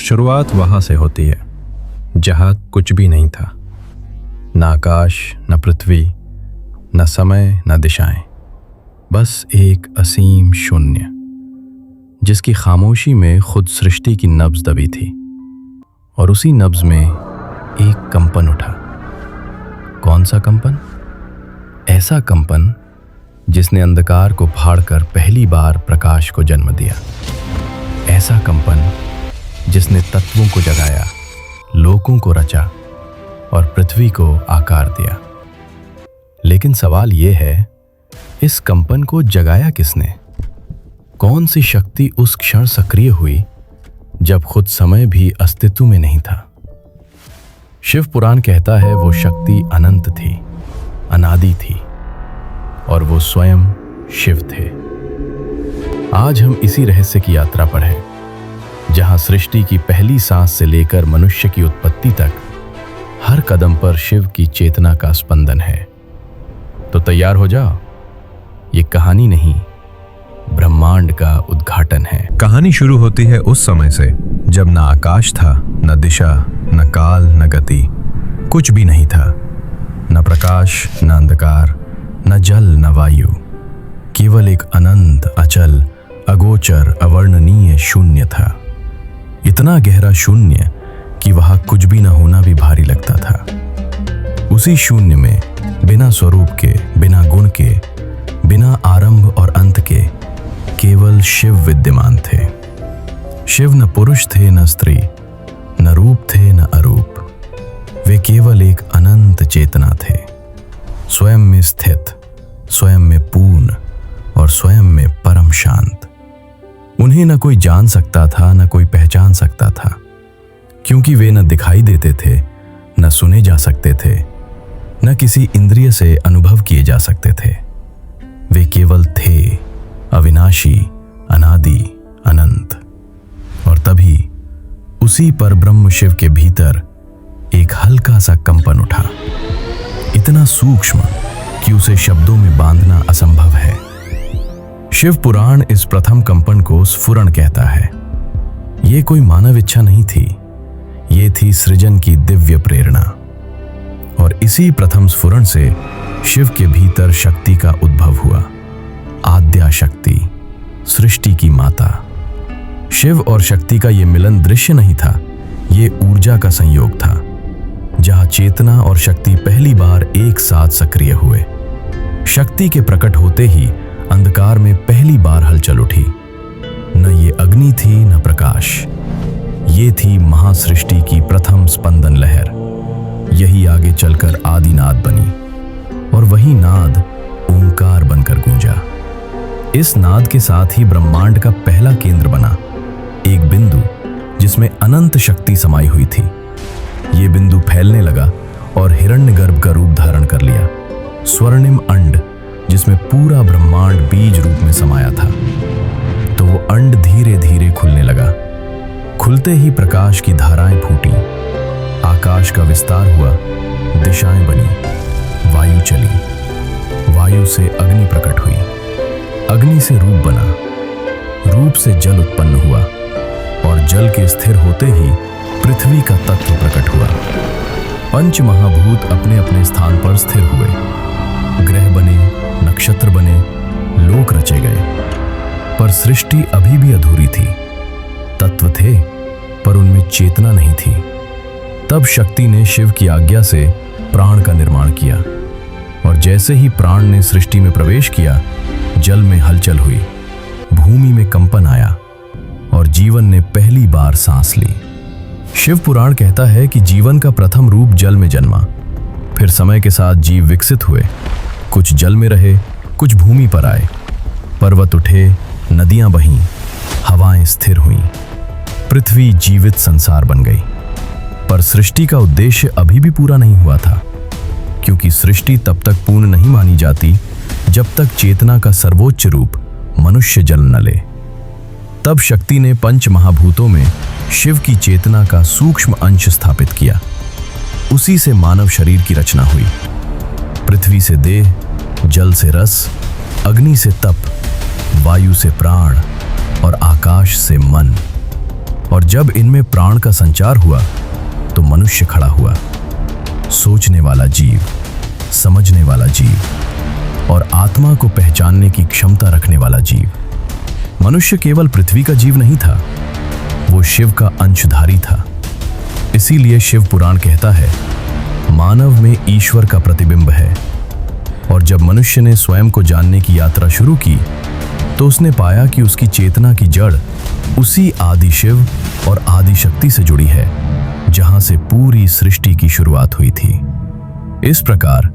शुरुआत वहां से होती है जहां कुछ भी नहीं था, न आकाश, न पृथ्वी, न समय, न दिशाएं, बस एक असीम शून्य जिसकी खामोशी में खुद सृष्टि की नब्ज दबी थी। और उसी नब्ज में एक कंपन उठा। कौन सा कंपन? ऐसा कंपन जिसने अंधकार को फाड़कर पहली बार प्रकाश को जन्म दिया। ऐसा कंपन जिसने तत्वों को जगाया, लोकों को रचा और पृथ्वी को आकार दिया। लेकिन सवाल यह है, इस कंपन को जगाया किसने? कौन सी शक्ति उस क्षण सक्रिय हुई जब खुद समय भी अस्तित्व में नहीं था? शिव पुराण कहता है वो शक्ति अनंत थी, अनादि थी और वो स्वयं शिव थे। आज हम इसी रहस्य की यात्रा पर हैं, जहां सृष्टि की पहली सांस से लेकर मनुष्य की उत्पत्ति तक हर कदम पर शिव की चेतना का स्पंदन है। तो तैयार हो जाओ, ये कहानी नहीं, ब्रह्मांड का उद्घाटन है। कहानी शुरू होती है उस समय से जब न आकाश था, न दिशा, न काल, न गति, कुछ भी नहीं था। न प्रकाश, न अंधकार, न जल, न वायु, केवल एक अनंत, अचल, अगोचर, अवर्णनीय शून्य था। इतना गहरा शून्य कि वहां कुछ भी न होना भी भारी लगता था। उसी शून्य में बिना स्वरूप के, बिना गुण के, बिना आरंभ और अंत के केवल शिव विद्यमान थे। शिव न पुरुष थे, न स्त्री, न रूप थे, न अरूप। वे केवल एक अनंत चेतना थे, स्वयं में स्थित, स्वयं में पूर्ण और स्वयं में परम शांत। उन्हें न कोई जान सकता था, न कोई पहचान सकता था, क्योंकि वे न दिखाई देते थे, न सुने जा सकते थे, न किसी इंद्रिय से अनुभव किए जा सकते थे। वे केवल थे, अविनाशी, अनादि, अनंत। और तभी उसी परब्रह्म शिव के भीतर एक हल्का सा कंपन उठा, इतना सूक्ष्म कि उसे शब्दों में बांधना असंभव है। शिव पुराण इस प्रथम कंपन को स्फुरण कहता है। ये कोई मानव इच्छा नहीं थी, ये थी सृजन की दिव्य प्रेरणा। और इसी प्रथम स्फुरण से शिव के भीतर शक्ति का उद्भव हुआ, आद्या शक्ति, सृष्टि की माता। शिव और शक्ति का ये मिलन दृश्य नहीं था, ये ऊर्जा का संयोग था, जहां चेतना और शक्ति पहली बार एक साथ सक्रिय हुए। शक्ति के प्रकट होते ही अंधकार में पहली बार हलचल उठी। न ये अग्नि थी, न प्रकाश, ये थी महासृष्टि की प्रथम स्पंदन लहर। यही आगे चलकर आदिनाद बनी और वही नाद ओंकार बनकर गूंजा। इस नाद के साथ ही ब्रह्मांड का पहला केंद्र बना, एक बिंदु जिसमें अनंत शक्ति समाई हुई थी। ये बिंदु फैलने लगा और हिरण्यगर्भ का रूप धारण कर लिया, स्वर्णिम अंड, जिसमें पूरा ब्रह्मांड बीज रूप में समाया था। तो वो अंड धीरे धीरे खुलने लगा। खुलते ही प्रकाश की धाराएं फूटी, आकाश का विस्तार हुआ, दिशाएं बनी, वायु चली, वायु से अग्नि प्रकट हुई, अग्नि से रूप बना, रूप से जल उत्पन्न हुआ और जल के स्थिर होते ही पृथ्वी का तत्व प्रकट हुआ। पंच महाभूत अपने अपने स्थान पर स्थिर हुए, ग्रह बने, नक्षत्र बने, लोक रचे गए। पर सृष्टि अभी भी अधूरी थी। तत्व थे पर उनमें चेतना नहीं थी। तब शक्ति ने शिव की आज्ञा से प्राण का निर्माण किया और जैसे ही प्राण ने सृष्टि में प्रवेश किया, जल में हलचल हुई, भूमि में कंपन आया और जीवन ने पहली बार सांस ली। शिव पुराण कहता है कि जीवन का प्रथम रूप जल में जन्मा, फिर समय के साथ जीव विकसित हुए, कुछ जल में रहे, कुछ भूमि पर आए, पर्वत उठे, नदियां बहीं, हवाएं स्थिर हुईं, पृथ्वी जीवित संसार बन गई। पर सृष्टि का उद्देश्य अभी भी पूरा नहीं हुआ था, क्योंकि सृष्टि तब तक पूर्ण नहीं मानी जाती जब तक चेतना का सर्वोच्च रूप मनुष्य जन्म न ले। तब शक्ति ने पंच महाभूतों में शिव की चेतना का सूक्ष्म अंश स्थापित किया। उसी से मानव शरीर की रचना हुई। पृथ्वी से देह, जल से रस, अग्नि से तप, वायु से प्राण और आकाश से मन। और जब इनमें प्राण का संचार हुआ तो मनुष्य खड़ा हुआ, सोचने वाला जीव, समझने वाला जीव और आत्मा को पहचानने की क्षमता रखने वाला जीव। मनुष्य केवल पृथ्वी का जीव नहीं था, वो शिव का अंशधारी था। इसीलिए शिव पुराण कहता है, मानव में ईश्वर का प्रतिबिंब है। और जब मनुष्य ने स्वयं को जानने की यात्रा शुरू की तो उसने पाया कि उसकी चेतना की जड़ उसी आदि शिव और आदि शक्ति से जुड़ी है, जहां से पूरी सृष्टि की शुरुआत हुई थी। इस प्रकार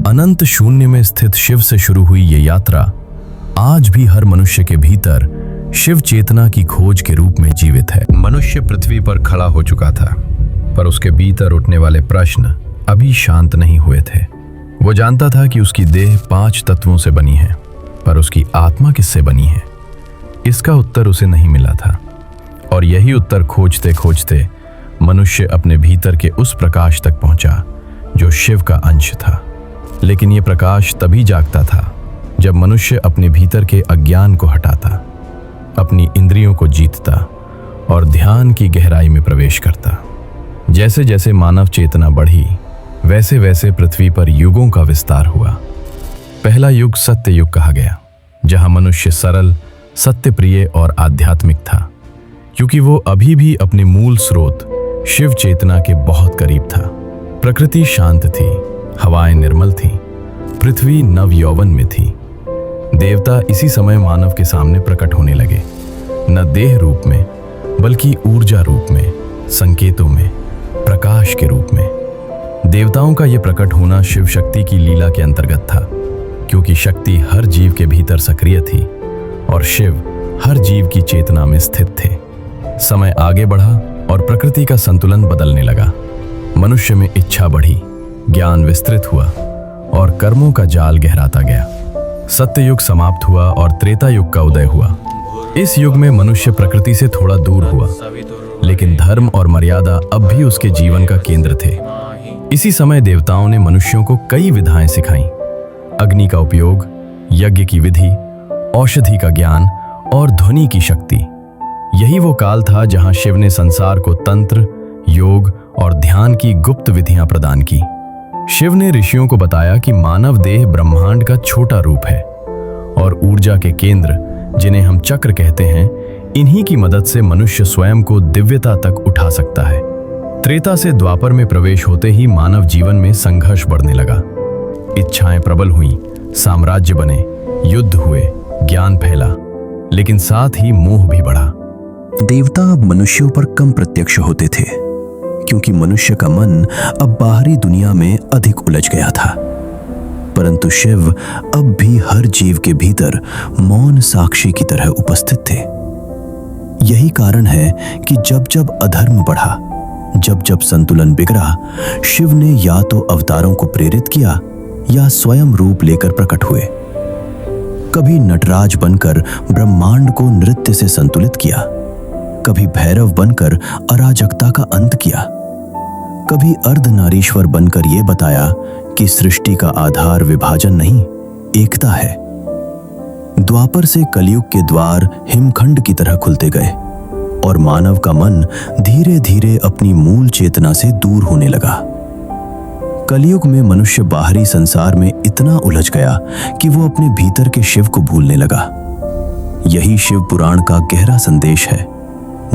अनंत शून्य में स्थित शिव से शुरू हुई ये यात्रा आज भी हर मनुष्य के भीतर शिव चेतना की खोज के रूप में जीवित है। मनुष्य पृथ्वी पर खड़ा हो चुका था, पर उसके भीतर उठने वाले प्रश्न अभी शांत नहीं हुए थे। वो जानता था कि उसकी देह 5 तत्वों से बनी है, पर उसकी आत्मा किससे बनी है, इसका उत्तर उसे नहीं मिला था। और यही उत्तर खोजते खोजते मनुष्य अपने भीतर के उस प्रकाश तक पहुंचा जो शिव का अंश था। लेकिन ये प्रकाश तभी जागता था जब मनुष्य अपने भीतर के अज्ञान को हटाता, अपनी इंद्रियों को जीतता और ध्यान की गहराई में प्रवेश करता। जैसे जैसे मानव चेतना बढ़ी, वैसे वैसे पृथ्वी पर युगों का विस्तार हुआ। पहला युग सत्य युग कहा गया, जहां मनुष्य सरल, सत्यप्रिय और आध्यात्मिक था, क्योंकि वो अभी भी अपने मूल स्रोत शिव चेतना के बहुत करीब था। प्रकृति शांत थी, हवाएं निर्मल थीं, पृथ्वी नव यौवन में थी। देवता इसी समय मानव के सामने प्रकट होने लगे, न देह रूप में बल्कि ऊर्जा रूप में, संकेतों में, प्रकाश के रूप में। देवताओं का यह प्रकट होना शिव शक्ति की लीला के अंतर्गत था, क्योंकि शक्ति हर जीव के भीतर सक्रिय थी और शिव हर जीव की चेतना में स्थित थे। समय आगे बढ़ा और प्रकृति का संतुलन बदलने लगा। मनुष्य में इच्छा बढ़ी, ज्ञान विस्तृत हुआ और कर्मों का जाल गहराता गया। सत्य युग समाप्त हुआ और त्रेता युग का उदय हुआ। इस युग में मनुष्य प्रकृति से थोड़ा दूर हुआ, लेकिन धर्म और मर्यादा अब भी उसके जीवन का केंद्र थे। इसी समय देवताओं ने मनुष्यों को कई विधाएं सिखाईं। अग्नि का उपयोग, यज्ञ की विधि, औषधि का ज्ञान और ध्वनि की शक्ति। यही वो काल था जहां शिव ने संसार को तंत्र, योग और ध्यान की गुप्त विधियां प्रदान की। शिव ने ऋषियों को बताया कि मानव देह ब्रह्मांड का छोटा रूप है और ऊर्जा के केंद्र, जिन्हें हम चक्र कहते हैं, इन्हीं की मदद से मनुष्य स्वयं को दिव्यता तक उठा सकता है। त्रेता से द्वापर में प्रवेश होते ही मानव जीवन में संघर्ष बढ़ने लगा। इच्छाएं प्रबल हुईं, साम्राज्य बने, युद्ध हुए, ज्ञान फैला, लेकिन साथ ही मोह भी बढ़ा। देवता अब मनुष्यों पर कम प्रत्यक्ष होते थे, क्योंकि मनुष्य का मन अब बाहरी दुनिया में अधिक उलझ गया था। परंतु शिव अब भी हर जीव के भीतर मौन साक्षी की तरह उपस्थित थे। यही कारण है कि जब जब अधर्म बढ़ा, जब जब संतुलन बिगड़ा, शिव ने या तो अवतारों को प्रेरित किया या स्वयं रूप लेकर प्रकट हुए। कभी नटराज बनकर ब्रह्मांड को नृत्य से संतुलित किया, कभी भैरव बनकर अराजकता का अंत किया, कभी अर्धनारीश्वर बनकर यह बताया कि सृष्टि का आधार विभाजन नहीं, एकता है। द्वापर से कलयुग के द्वार हिमखंड की तरह खुलते गए और मानव का मन धीरे धीरे अपनी मूल चेतना से दूर होने लगा। कलयुग में मनुष्य बाहरी संसार में इतना उलझ गया कि वो अपने भीतर के शिव को भूलने लगा। यही शिव पुराण का गहरा संदेश है।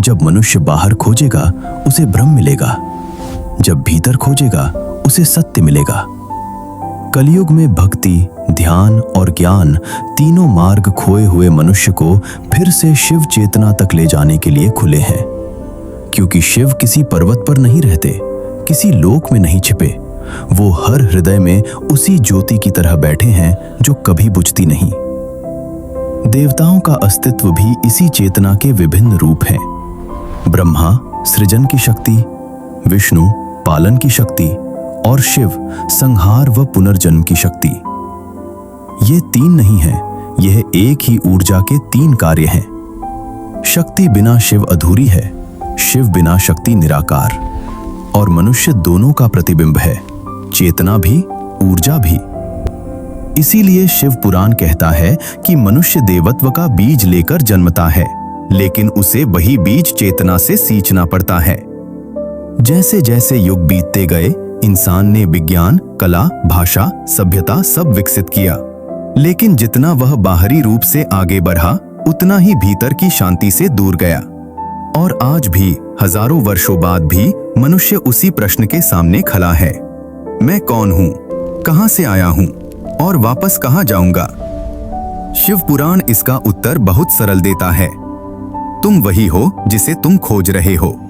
जब मनुष्य बाहर खोजेगा उसे भ्रम मिलेगा, जब भीतर खोजेगा उसे सत्य मिलेगा। कलयुग में भक्ति, ध्यान और ज्ञान तीनों मार्ग खोए हुए मनुष्य को फिर से शिव चेतना तक ले जाने के लिए खुले हैं, क्योंकि शिव किसी पर्वत पर नहीं रहते, किसी लोक में नहीं छिपे। वो हर हृदय में उसी ज्योति की तरह बैठे हैं जो कभी बुझती नहीं। देवताओं का अस्तित्व भी इसी चेतना के विभिन्न रूप हैं। ब्रह्मा सृजन की शक्ति, विष्णु पालन की शक्ति और शिव संहार व पुनर्जन्म की शक्ति। ये तीन नहीं है, यह एक ही ऊर्जा के तीन कार्य हैं। शक्ति बिना शिव अधूरी है, शिव बिना शक्ति निराकार। और मनुष्य दोनों का प्रतिबिंब है, चेतना भी, ऊर्जा भी। इसीलिए शिव पुराण कहता है कि मनुष्य देवत्व का बीज लेकर जन्मता है, लेकिन उसे वही बीज चेतना से सींचना पड़ता है। जैसे जैसे युग बीतते गए, इंसान ने विज्ञान, कला, भाषा, सभ्यता सब विकसित किया, लेकिन जितना वह बाहरी रूप से आगे बढ़ा, उतना ही भीतर की शांति से दूर गया। और आज भी हजारों वर्षों बाद भी मनुष्य उसी प्रश्न के सामने खड़ा है, मैं कौन हूं, कहां से आया हूं और वापस कहां जाऊंगा? शिव पुराण इसका उत्तर बहुत सरल देता है। तुम वही हो जिसे तुम खोज रहे हो।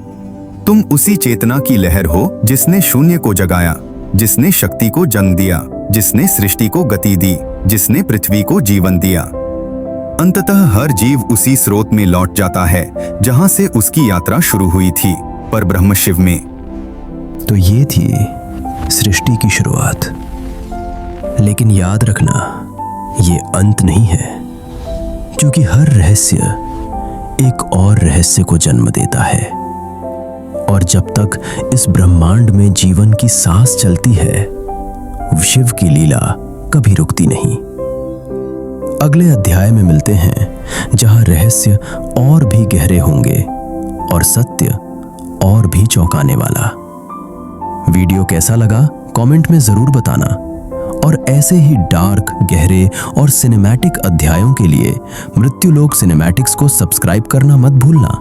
तुम उसी चेतना की लहर हो जिसने शून्य को जगाया, जिसने शक्ति को जन्म दिया, जिसने सृष्टि को गति दी, जिसने पृथ्वी को जीवन दिया। अंततः हर जीव उसी स्रोत में लौट जाता है जहां से उसकी यात्रा शुरू हुई थी, पर ब्रह्म शिव में। तो ये थी सृष्टि की शुरुआत। लेकिन याद रखना, ये अंत नहीं है, क्योंकि हर रहस्य एक और रहस्य को जन्म देता है। और जब तक इस ब्रह्मांड में जीवन की सांस चलती है, शिव की लीला कभी रुकती नहीं। अगले अध्याय में मिलते हैं, जहां रहस्य और भी गहरे होंगे और सत्य और भी चौंकाने वाला। वीडियो कैसा लगा कमेंट में जरूर बताना, और ऐसे ही डार्क, गहरे और सिनेमैटिक अध्यायों के लिए मृत्युलोक सिनेमैटिक्स को सब्सक्राइब करना मत भूलना।